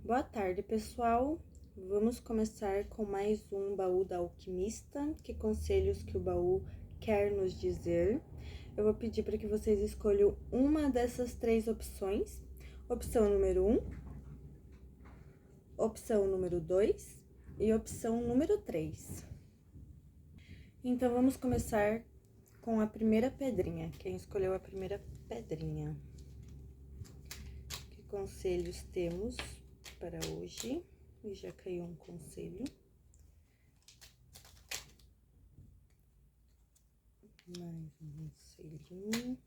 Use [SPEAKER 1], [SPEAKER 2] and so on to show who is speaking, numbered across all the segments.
[SPEAKER 1] Boa tarde, pessoal. Vamos começar com mais um baú da alquimista. Que conselhos que o baú quer nos dizer? Eu vou pedir para que vocês escolham uma dessas três opções. Opção número 1, opção número 2 e opção número 3. Então, vamos começar com a primeira pedrinha. Quem escolheu a primeira pedrinha? Que conselhos temos para hoje? E já caiu um conselho. Mais um conselhinho.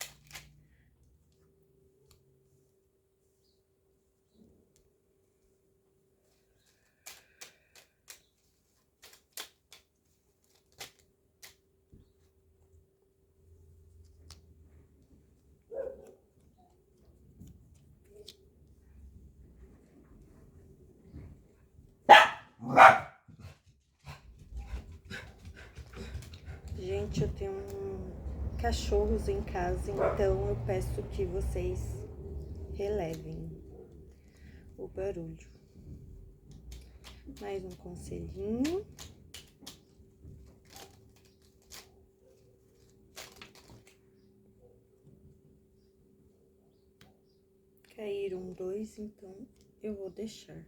[SPEAKER 1] Gente, eu tenho cachorros em casa, então eu peço que vocês relevem o barulho. Mais um conselhinho. Caíram dois, então eu vou deixar.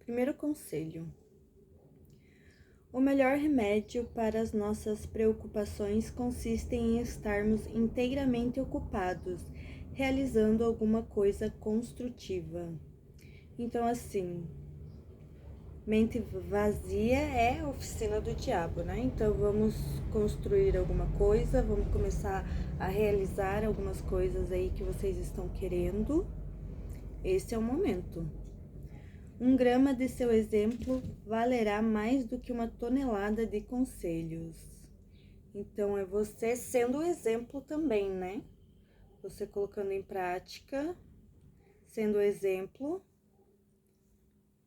[SPEAKER 1] Primeiro conselho. O melhor remédio para as nossas preocupações consiste em estarmos inteiramente ocupados, realizando alguma coisa construtiva. Então, assim, mente vazia é a oficina do diabo, né? Então, vamos construir alguma coisa, vamos começar a realizar algumas coisas aí que vocês estão querendo. Esse é o momento. 1 grama de seu exemplo valerá mais do que 1 tonelada de conselhos. Então, é você sendo o exemplo também, né? Você colocando em prática, sendo o exemplo,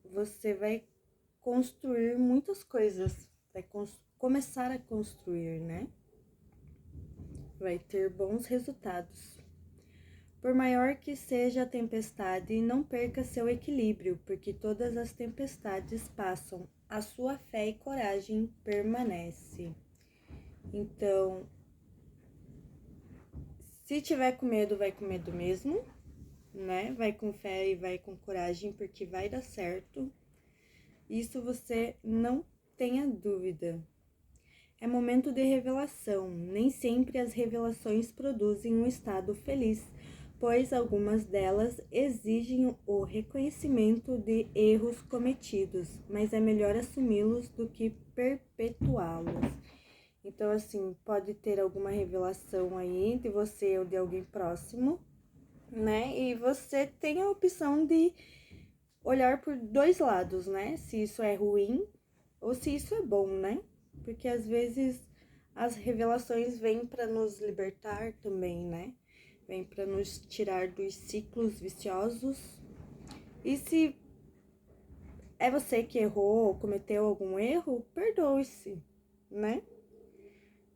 [SPEAKER 1] você vai construir muitas coisas. Vai começar a construir, né? Vai ter bons resultados. Por maior que seja a tempestade, não perca seu equilíbrio, porque todas as tempestades passam, a sua fé e coragem permanece. Então, se tiver com medo, vai com medo mesmo, né? Vai com fé e vai com coragem, porque vai dar certo. Isso você não tenha dúvida. É momento de revelação. Nem sempre as revelações produzem um estado feliz, pois algumas delas exigem o reconhecimento de erros cometidos, mas é melhor assumi-los do que perpetuá-los. Então, assim, pode ter alguma revelação aí de você ou de alguém próximo, né? E você tem a opção de olhar por dois lados, né? Se isso é ruim ou se isso é bom, né? Porque às vezes as revelações vêm para nos libertar também, né? Vem para nos tirar dos ciclos viciosos. E se é você que errou ou cometeu algum erro, perdoe-se, né?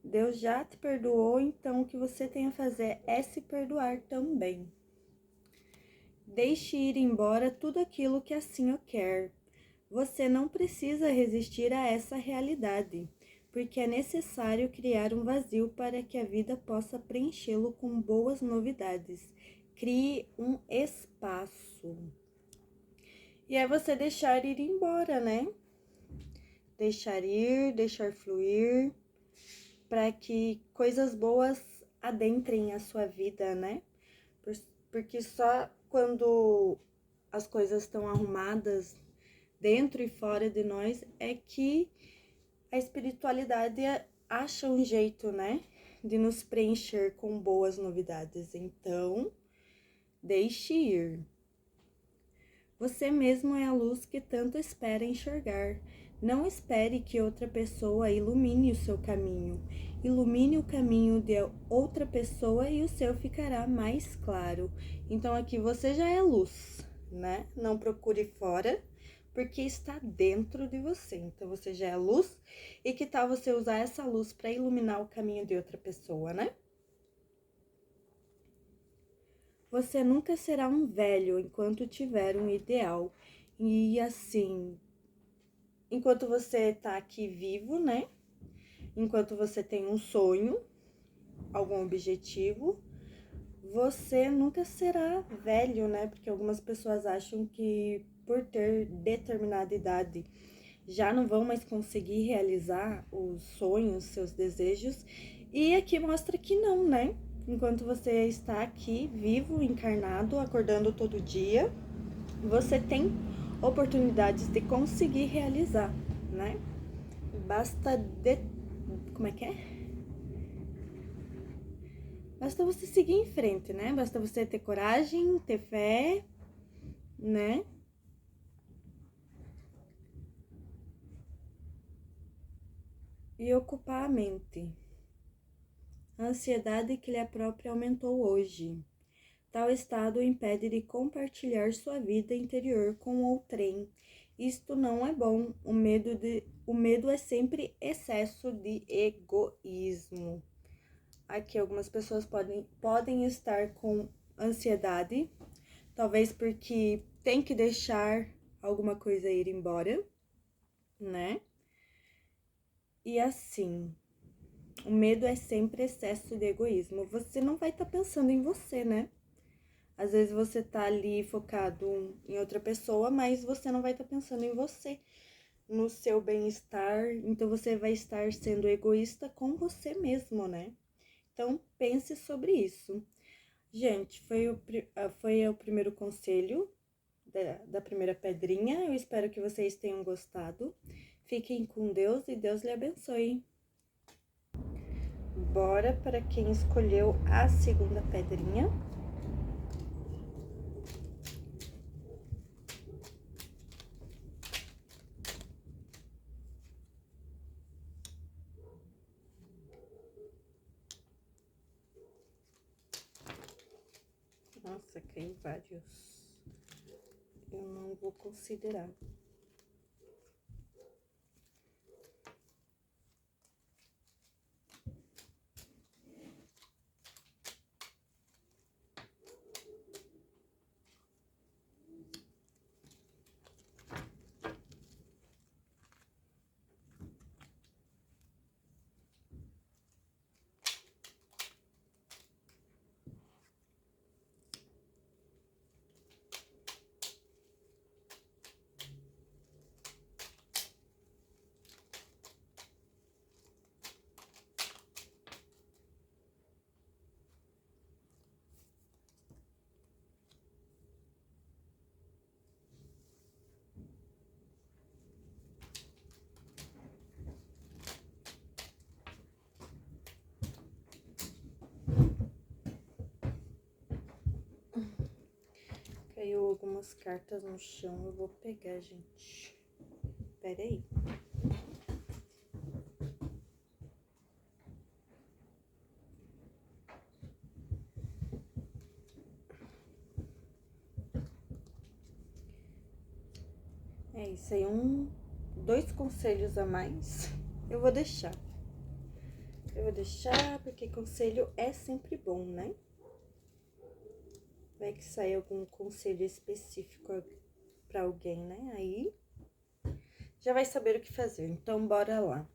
[SPEAKER 1] Deus já te perdoou, então o que você tem a fazer é se perdoar também. Deixe ir embora tudo aquilo que assim o quer. Você não precisa resistir a essa realidade, porque é necessário criar um vazio para que a vida possa preenchê-lo com boas novidades. Crie um espaço. E é você deixar ir embora, né? Deixar ir, deixar fluir, para que coisas boas adentrem a sua vida, né? Porque só quando as coisas estão arrumadas dentro e fora de nós é que a espiritualidade acha um jeito, né, de nos preencher com boas novidades. Então, deixe ir. Você mesmo é a luz que tanto espera enxergar. Não espere que outra pessoa ilumine o seu caminho. Ilumine o caminho de outra pessoa e o seu ficará mais claro. Então, aqui você já é luz, né? Não procure fora, porque está dentro de você. Então, você já é luz. E que tal você usar essa luz para iluminar o caminho de outra pessoa, né? Você nunca será um velho enquanto tiver um ideal. E assim, enquanto você tá aqui vivo, né? Enquanto você tem um sonho, algum objetivo, você nunca será velho, né? Porque algumas pessoas acham que por ter determinada idade já não vão mais conseguir realizar os sonhos, seus desejos. E aqui mostra que não, né? Enquanto você está aqui, vivo, encarnado, acordando todo dia, você tem oportunidades de conseguir realizar, né? Basta de... Como é que é? Basta você seguir em frente, né? Basta você ter coragem, ter fé, né? E ocupar a mente. A ansiedade que lhe própria aumentou hoje. Tal estado o impede de compartilhar sua vida interior com outrem. Isto não é bom. O medo é sempre excesso de egoísmo. Aqui algumas pessoas podem estar com ansiedade, talvez porque tem que deixar alguma coisa ir embora, né? E assim, o medo é sempre excesso de egoísmo. Você não vai estar pensando em você, né? Às vezes você tá ali focado em outra pessoa, mas você não vai estar pensando em você, no seu bem-estar. Então você vai estar sendo egoísta com você mesmo, né? Então pense sobre isso. Gente, foi o primeiro conselho da primeira pedrinha. Eu espero que vocês tenham gostado. Fiquem com Deus e Deus lhe abençoe. Bora para quem escolheu a segunda pedrinha. Nossa, caiu vários. Eu não vou considerar. Caiu algumas cartas no chão, eu vou pegar, gente. Pera aí. É isso aí, dois conselhos a mais. Eu vou deixar. Eu vou deixar porque conselho é sempre bom, né? Vai que sai algum conselho específico para alguém, né? Aí já vai saber o que fazer. Então, bora lá.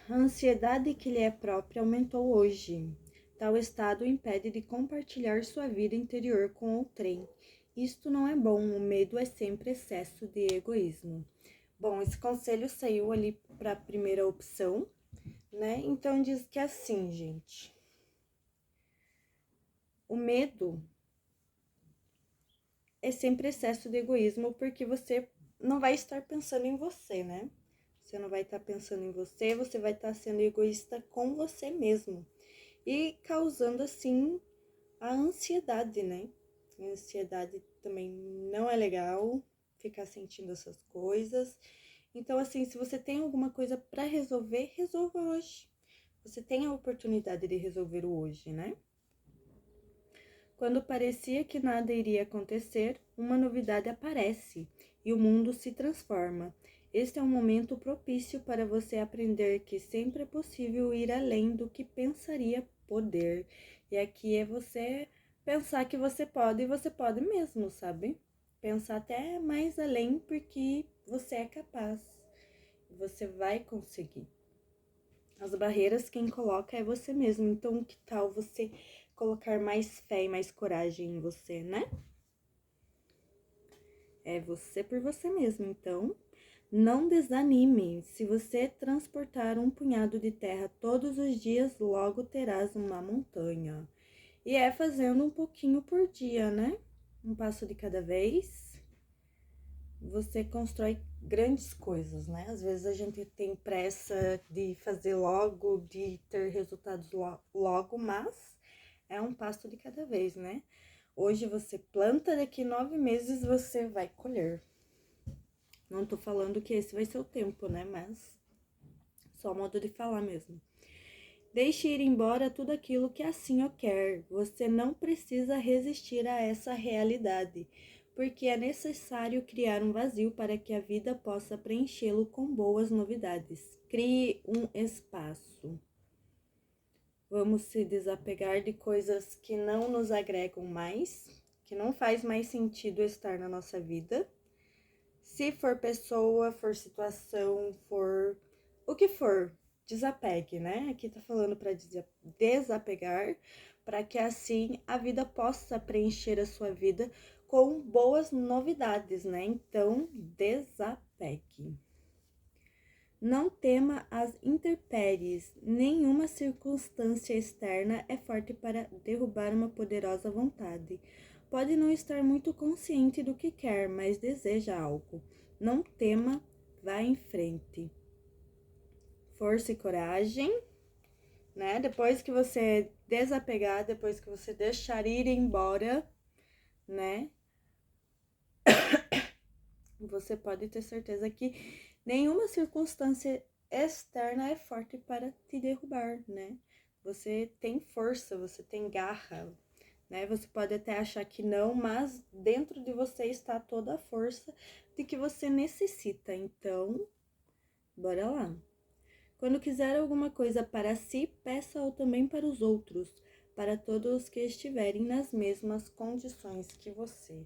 [SPEAKER 1] A ansiedade que lhe é própria aumentou hoje. Tal estado o impede de compartilhar sua vida interior com outrem. Isto não é bom, o medo é sempre excesso de egoísmo. Bom, esse conselho saiu ali para a primeira opção, né? Então diz que assim, gente. O medo é sempre excesso de egoísmo porque você não vai estar pensando em você, né? Você não vai estar pensando em você, você vai estar sendo egoísta com você mesmo. E causando, assim, a ansiedade, né? A ansiedade também não é legal ficar sentindo essas coisas. Então, assim, se você tem alguma coisa para resolver, resolva hoje. Você tem a oportunidade de resolver o hoje, né? Quando parecia que nada iria acontecer, uma novidade aparece e o mundo se transforma. Este é um momento propício para você aprender que sempre é possível ir além do que pensaria poder. E aqui é você pensar que você pode e você pode mesmo, sabe? Pensar até mais além porque você é capaz. Você vai conseguir. As barreiras quem coloca é você mesmo. Então, que tal você colocar mais fé e mais coragem em você, né? É você por você mesmo. Então, não desanime. Se você transportar um punhado de terra todos os dias, logo terás uma montanha. E é fazendo um pouquinho por dia, né? Um passo de cada vez. Você constrói grandes coisas, né? Às vezes a gente tem pressa de fazer logo, de ter resultados logo, mas é um passo de cada vez, né? Hoje você planta, daqui 9 meses você vai colher. Não tô falando que esse vai ser o tempo, né? Mas só modo de falar mesmo. Deixe ir embora tudo aquilo que assim o quer. Você não precisa resistir a essa realidade, porque é necessário criar um vazio para que a vida possa preenchê-lo com boas novidades. Crie um espaço. Vamos se desapegar de coisas que não nos agregam mais, que não faz mais sentido estar na nossa vida. Se for pessoa, for situação, for o que for, desapegue, né? Aqui tá falando para desapegar, para que assim a vida possa preencher a sua vida com boas novidades, né? Então, desapegue. Não tema as intempéries. Nenhuma circunstância externa é forte para derrubar uma poderosa vontade. Pode não estar muito consciente do que quer, mas deseja algo. Não tema, vá em frente. Força e coragem, né? Depois que você desapegar, depois que você deixar ir embora, né? Você pode ter certeza que nenhuma circunstância externa é forte para te derrubar, né? Você tem força, você tem garra, né? Você pode até achar que não, mas dentro de você está toda a força de que você necessita. Então, bora lá. Quando quiser alguma coisa para si, peça-o também para os outros, para todos que estiverem nas mesmas condições que você,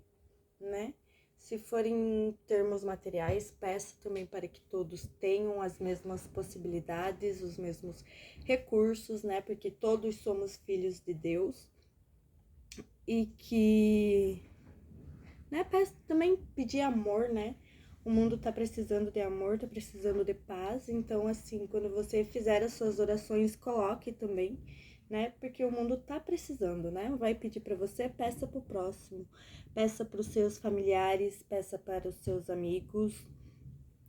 [SPEAKER 1] né? Se for em termos materiais, peça também para que todos tenham as mesmas possibilidades, os mesmos recursos, né? Porque todos somos filhos de Deus. E que, né? Peça também pedir amor, né? O mundo tá precisando de amor, tá precisando de paz. Então, assim, quando você fizer as suas orações, coloque também, né? Porque o mundo tá precisando, né? Vai pedir para você, peça pro próximo. Peça para os seus familiares, peça para os seus amigos.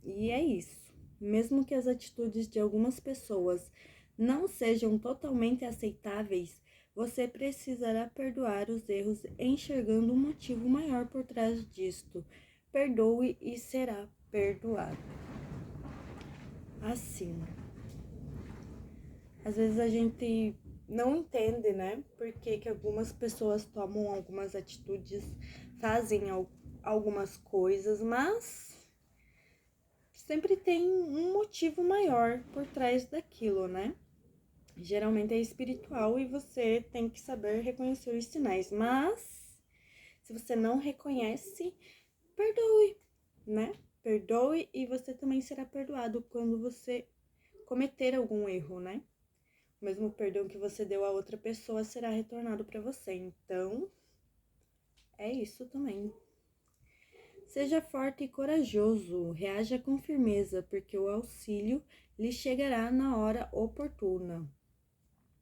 [SPEAKER 1] E é isso. Mesmo que as atitudes de algumas pessoas não sejam totalmente aceitáveis, você precisará perdoar os erros enxergando um motivo maior por trás disto. Perdoe e será perdoado. Assim, às vezes a gente não entende, né? Por que algumas pessoas tomam algumas atitudes, fazem algumas coisas, mas sempre tem um motivo maior por trás daquilo, né? Geralmente é espiritual e você tem que saber reconhecer os sinais, mas se você não reconhece, perdoe, né? Perdoe e você também será perdoado quando você cometer algum erro, né? O mesmo perdão que você deu a outra pessoa será retornado para você. Então, é isso também. Seja forte e corajoso, reaja com firmeza, porque o auxílio lhe chegará na hora oportuna.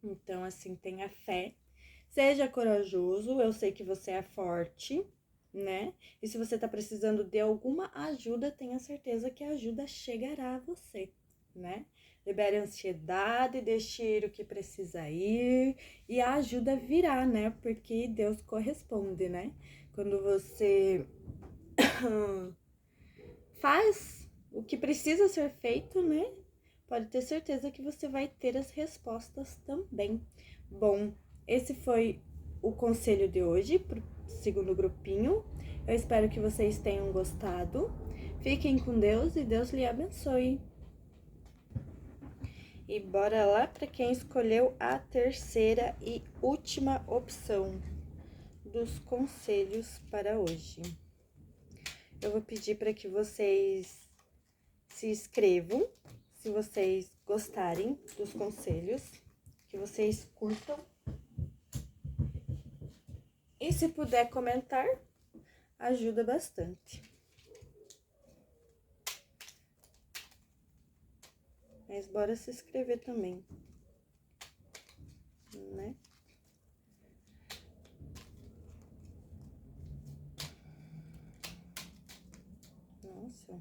[SPEAKER 1] Então, assim, tenha fé. Seja corajoso, eu sei que você é forte, né? E se você tá precisando de alguma ajuda, tenha certeza que a ajuda chegará a você, né? Libere a ansiedade, deixe ir o que precisa ir e a ajuda virá, né? Porque Deus corresponde, né? Quando você faz o que precisa ser feito, né? Pode ter certeza que você vai ter as respostas também. Bom, esse foi o conselho de hoje pro segundo grupinho. Eu espero que vocês tenham gostado. Fiquem com Deus e Deus lhe abençoe. E bora lá para quem escolheu a terceira e última opção. dos conselhos para hoje. Eu vou pedir para que vocês se inscrevam, se vocês gostarem dos conselhos, que vocês curtam. E se puder comentar, ajuda bastante. Mas bora se inscrever também, né? Nossa.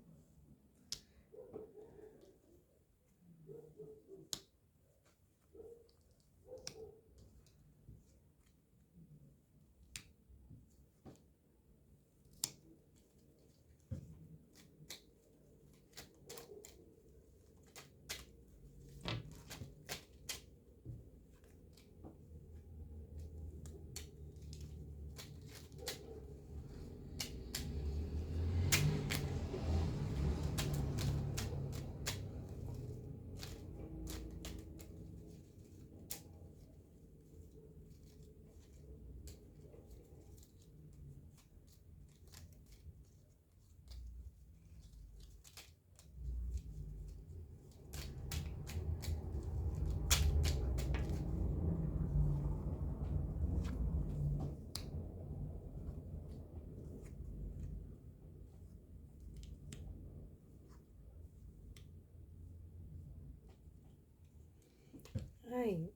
[SPEAKER 1] Aí.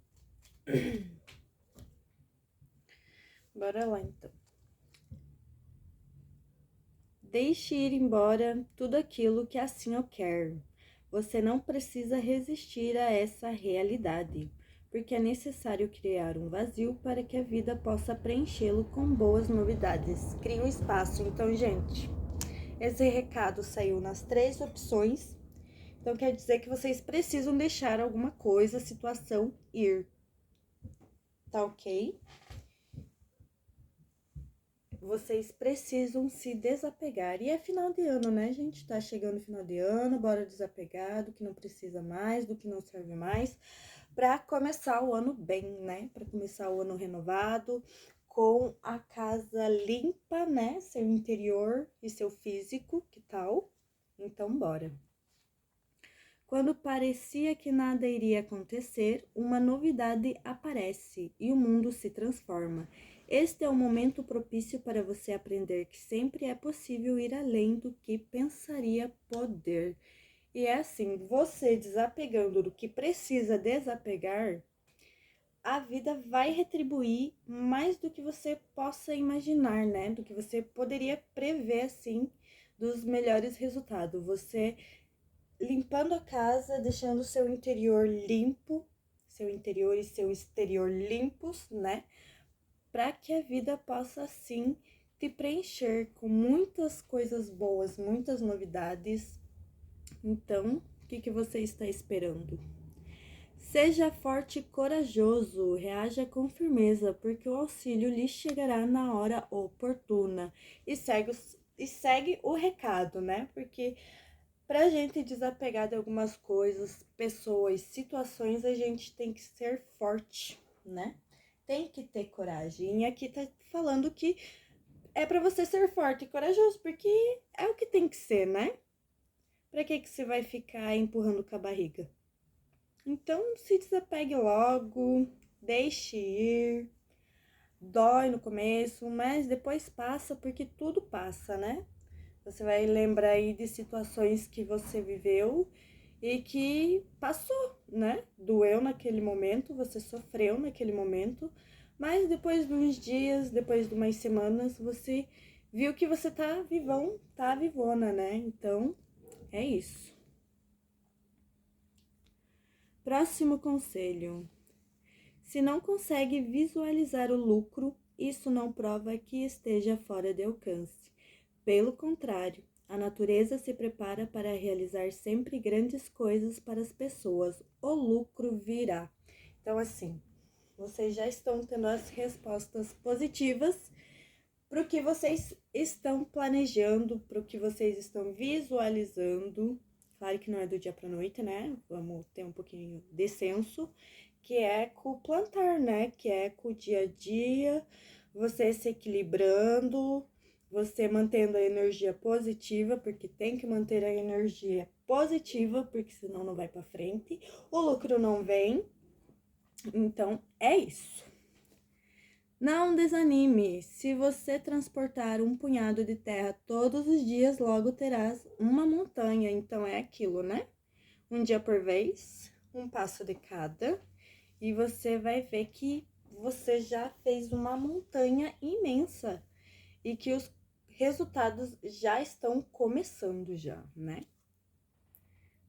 [SPEAKER 1] Bora lá, então. Deixe ir embora tudo aquilo que assim o quer. Você não precisa resistir a essa realidade, porque é necessário criar um vazio para que a vida possa preenchê-lo com boas novidades. Crie um espaço. Então, gente, esse recado saiu nas 3 opções. Então, quer dizer que vocês precisam deixar alguma coisa, situação, ir. Tá ok? Vocês precisam se desapegar. E é final de ano, né, gente? Tá chegando o final de ano, bora desapegar do que não precisa mais, do que não serve mais, para começar o ano bem, né? Para começar o ano renovado, com a casa limpa, né? Seu interior e seu físico, que tal? Então, bora. Quando parecia que nada iria acontecer, uma novidade aparece e o mundo se transforma. Este é o momento propício para você aprender que sempre é possível ir além do que pensaria poder. E é assim, você desapegando do que precisa desapegar, a vida vai retribuir mais do que você possa imaginar, né? Do que você poderia prever, assim, dos melhores resultados. Você limpando a casa, deixando o seu interior limpo, seu interior e seu exterior limpos, né? Para que a vida possa, assim, te preencher com muitas coisas boas, muitas novidades. Então, o que você está esperando? Seja forte e corajoso, reaja com firmeza, porque o auxílio lhe chegará na hora oportuna. E segue o recado, né? Porque pra gente desapegar de algumas coisas, pessoas, situações, a gente tem que ser forte, né? Tem que ter coragem. E aqui tá falando que é pra você ser forte e corajoso, porque é o que tem que ser, né? Pra que você vai ficar empurrando com a barriga? Então, se desapegue logo, deixe ir. Dói no começo, mas depois passa, porque tudo passa, né? Você vai lembrar aí de situações que você viveu e que passou, né? Doeu naquele momento, você sofreu naquele momento, mas depois de uns dias, depois de umas semanas, você viu que você tá vivão, tá vivona, né? Então, é isso. Próximo conselho. Se não consegue visualizar o lucro, isso não prova que esteja fora de alcance. Pelo contrário, a natureza se prepara para realizar sempre grandes coisas para as pessoas. O lucro virá. Então, assim, vocês já estão tendo as respostas positivas para o que vocês estão planejando, para o que vocês estão visualizando. Claro que não é do dia para noite, né? Vamos ter um pouquinho de senso, que é com o plantar, né? Que é com o dia a dia, você se equilibrando, você mantendo a energia positiva, porque tem que manter a energia positiva, porque senão não vai para frente, o lucro não vem. Então, é isso. Não desanime. Se você transportar um punhado de terra todos os dias, logo terás uma montanha. Então, é aquilo, né? Um dia por vez, um passo de cada, e você vai ver que você já fez uma montanha imensa e que os resultados já estão começando já, né?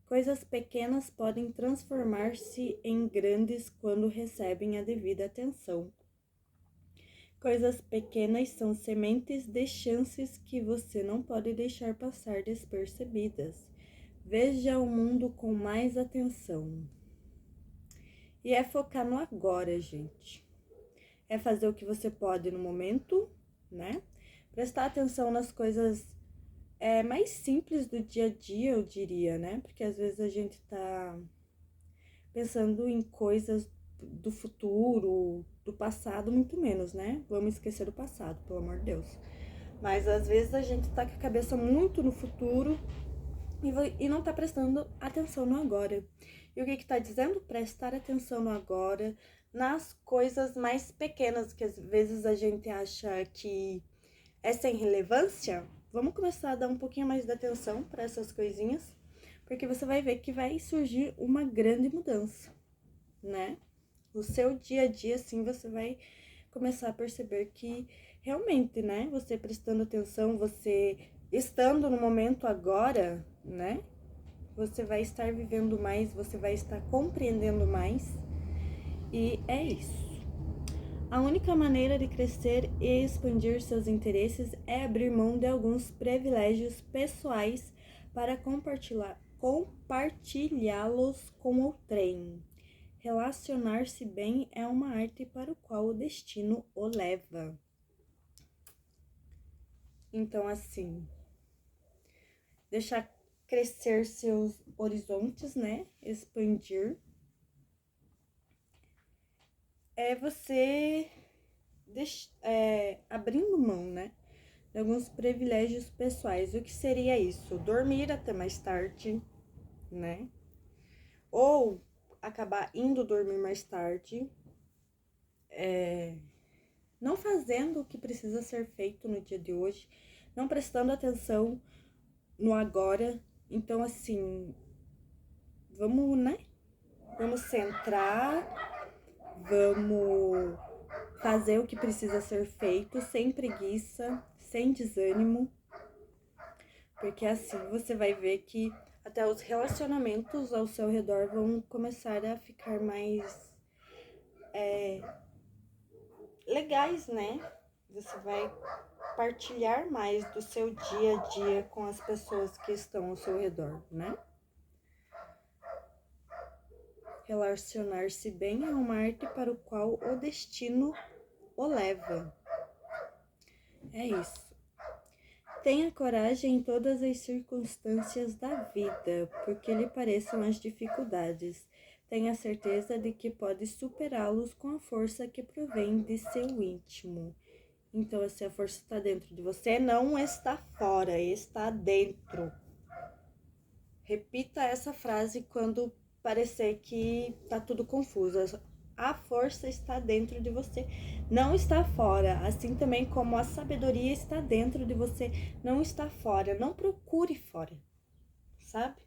[SPEAKER 1] Coisas pequenas podem transformar-se em grandes quando recebem a devida atenção. Coisas pequenas são sementes de chances que você não pode deixar passar despercebidas. Veja o mundo com mais atenção. E é focar no agora, gente. É fazer o que você pode no momento, né? Prestar atenção nas coisas mais simples do dia a dia, eu diria, né? Porque às vezes a gente tá pensando em coisas do futuro, do passado, muito menos, né? Vamos esquecer do passado, pelo amor de Deus. Mas às vezes a gente tá com a cabeça muito no futuro e não tá prestando atenção no agora. E o que que tá dizendo? Prestar atenção no agora, nas coisas mais pequenas que às vezes a gente acha que é sem relevância. Vamos começar a dar um pouquinho mais de atenção para essas coisinhas, porque você vai ver que vai surgir uma grande mudança, né? O seu dia a dia, assim, você vai começar a perceber que realmente, né? Você prestando atenção, você estando no momento agora, né? Você vai estar vivendo mais, você vai estar compreendendo mais. E é isso. A única maneira de crescer e expandir seus interesses é abrir mão de alguns privilégios pessoais para compartilhá-los com outrem. Relacionar-se bem é uma arte para o qual o destino o leva. Então, assim, deixar crescer seus horizontes, né? Expandir. É você abrindo mão, né? De alguns privilégios pessoais. O que seria isso? Dormir até mais tarde, né? Ou acabar indo dormir mais tarde, não fazendo o que precisa ser feito no dia de hoje, não prestando atenção no agora. Então, assim, vamos, né? Vamos centrar, vamos fazer o que precisa ser feito, sem preguiça, sem desânimo, porque assim você vai ver que até os relacionamentos ao seu redor vão começar a ficar mais legais, né? Você vai partilhar mais do seu dia a dia com as pessoas que estão ao seu redor, né? Relacionar-se bem é uma arte para o qual o destino o leva. É isso. Tenha coragem em todas as circunstâncias da vida, porque lhe pareçam as dificuldades. Tenha certeza de que pode superá-los com a força que provém de seu íntimo. Então, assim, a força está dentro de você, não está fora, está dentro. Repita essa frase quando parecer que tá tudo confuso. A força está dentro de você, não está fora. Assim também como a sabedoria está dentro de você, não está fora. Não procure fora, sabe?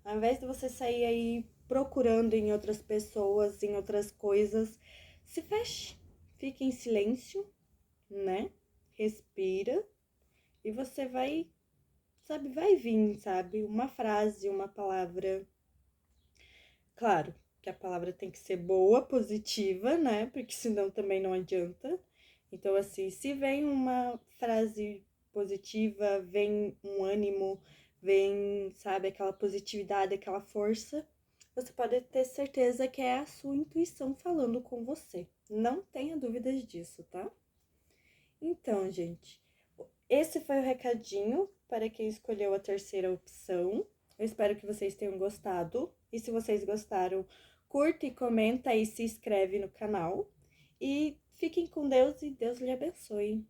[SPEAKER 1] Ao invés de você sair aí procurando em outras pessoas, em outras coisas, se feche, fique em silêncio, né? Respira e você vai, sabe, vai vir, sabe? Uma frase, uma palavra. Claro que a palavra tem que ser boa, positiva, né? Porque senão também não adianta. Então, assim, se vem uma frase positiva, vem um ânimo, vem, sabe, aquela positividade, aquela força, você pode ter certeza que é a sua intuição falando com você. Não tenha dúvidas disso, tá? Então, gente, esse foi o recadinho para quem escolheu a terceira opção. Eu espero que vocês tenham gostado. E se vocês gostaram, curte, comenta e se inscreve no canal. E fiquem com Deus e Deus lhe abençoe.